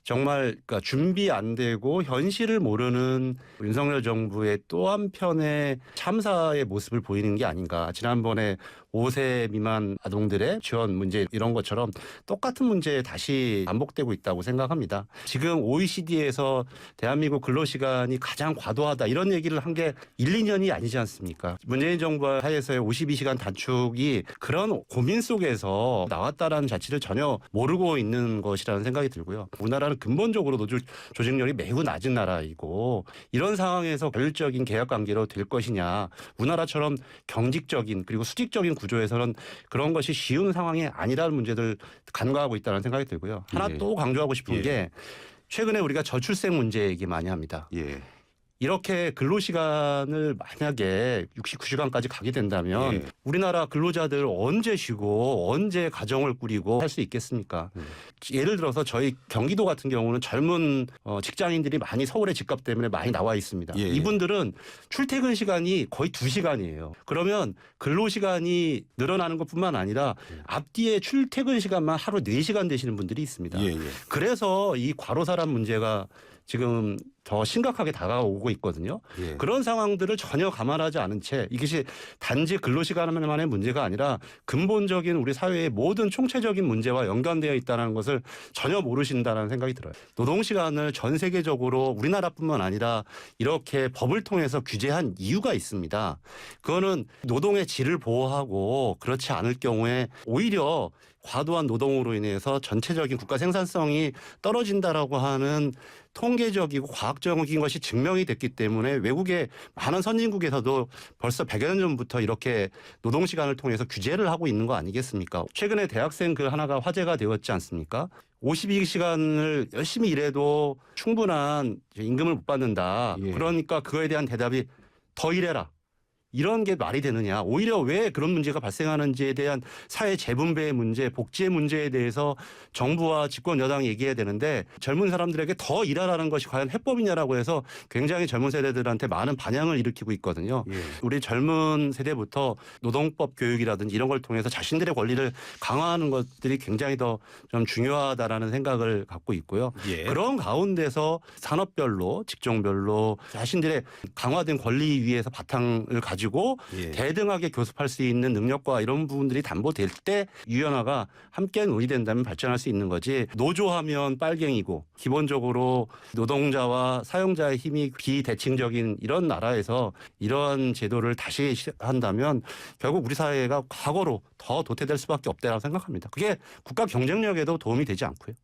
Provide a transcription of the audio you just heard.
정말 그러니까 준비 안 되고 현실을 모르는 윤석열 정부의 또 한편의 참사의 모습을 보이는 게 아닌가. 지난번에 5세 미만 아동들의 지원 문제 이런 것처럼 똑같은 문제 다시 반복되고 있다고 생각합니다. 지금 OECD에서 대한민국 근로시간이 가장 과도하다 이런 얘기를 한 게 1, 2년이 아니지 않습니까? 문재인 정부 하에서의 52시간 단축이 그런 고민 속에서 나왔다라는 자체를 전혀 모르고 있는 것이라는 생각이 들고요. 우리나라는 근본적으로 노조 조직률이 매우 낮은 나라이고 이런 상황에서 효율적인 계약 관계로 될 것이냐. 우리나라처럼 경직적인 그리고 수직적인 구조에서는 그런 것이 쉬운 상황이 아니라는 문제들 간과하고 있다는 생각이 들고요. 하나 예. 또 강조하고 싶은 예. 게 최근에 우리가 저출생 문제 얘기 많이 합니다. 예. 이렇게 근로시간을 만약에 69시간까지 가게 된다면 예. 우리나라 근로자들 언제 쉬고 언제 가정을 꾸리고 할 수 있겠습니까? 예를 들어서 저희 경기도 같은 경우는 젊은 직장인들이 많이 서울에 집값 때문에 많이 나와 있습니다. 예. 이분들은 출퇴근 시간이 거의 2시간이에요. 그러면 근로시간이 늘어나는 것뿐만 아니라 앞뒤에 출퇴근 시간만 하루 4시간 되시는 분들이 있습니다. 예. 예. 그래서 이 과로사란 문제가 지금 더 심각하게 다가오고 있거든요. 예. 그런 상황들을 전혀 감안하지 않은 채 이것이 단지 근로시간만의 문제가 아니라 근본적인 우리 사회의 모든 총체적인 문제와 연관되어 있다는 것을 전혀 모르신다는 생각이 들어요. 노동시간을 전 세계적으로 우리나라뿐만 아니라 이렇게 법을 통해서 규제한 이유가 있습니다. 그거는 노동의 질을 보호하고 그렇지 않을 경우에 오히려 과도한 노동으로 인해서 전체적인 국가 생산성이 떨어진다라고 하는 통계적이고 과학적인 것이 증명이 됐기 때문에 외국의 많은 선진국에서도 벌써 100여 년 전부터 이렇게 노동시간을 통해서 규제를 하고 있는 거 아니겠습니까? 최근에 대학생 그 하나가 화제가 되었지 않습니까? 52시간을 열심히 일해도 충분한 임금을 못 받는다. 예. 그러니까 그거에 대한 대답이 더 일해라. 이런 게 말이 되느냐. 오히려 왜 그런 문제가 발생하는지에 대한 사회 재분배의 문제, 복지의 문제에 대해서 정부와 집권 여당이 얘기해야 되는데 젊은 사람들에게 더 일하라는 것이 과연 해법이냐라고 해서 굉장히 젊은 세대들한테 많은 반향을 일으키고 있거든요. 예. 우리 젊은 세대부터 노동법 교육이라든지 이런 걸 통해서 자신들의 권리를 강화하는 것들이 굉장히 더 좀 중요하다라는 생각을 갖고 있고요. 예. 그런 가운데서 산업별로 직종별로 자신들의 강화된 권리 위에서 바탕을 가지고 예. 대등하게 교섭할 수 있는 능력과 이런 부분들이 담보될 때 유연화가 함께 논의된다면 발전할 수 있는 거지. 노조하면 빨갱이고 기본적으로 노동자와 사용자의 힘이 비대칭적인 이런 나라에서 이런 제도를 다시 한다면 결국 우리 사회가 과거로 더 도태될 수밖에 없다고 생각합니다. 그게 국가 경쟁력에도 도움이 되지 않고요.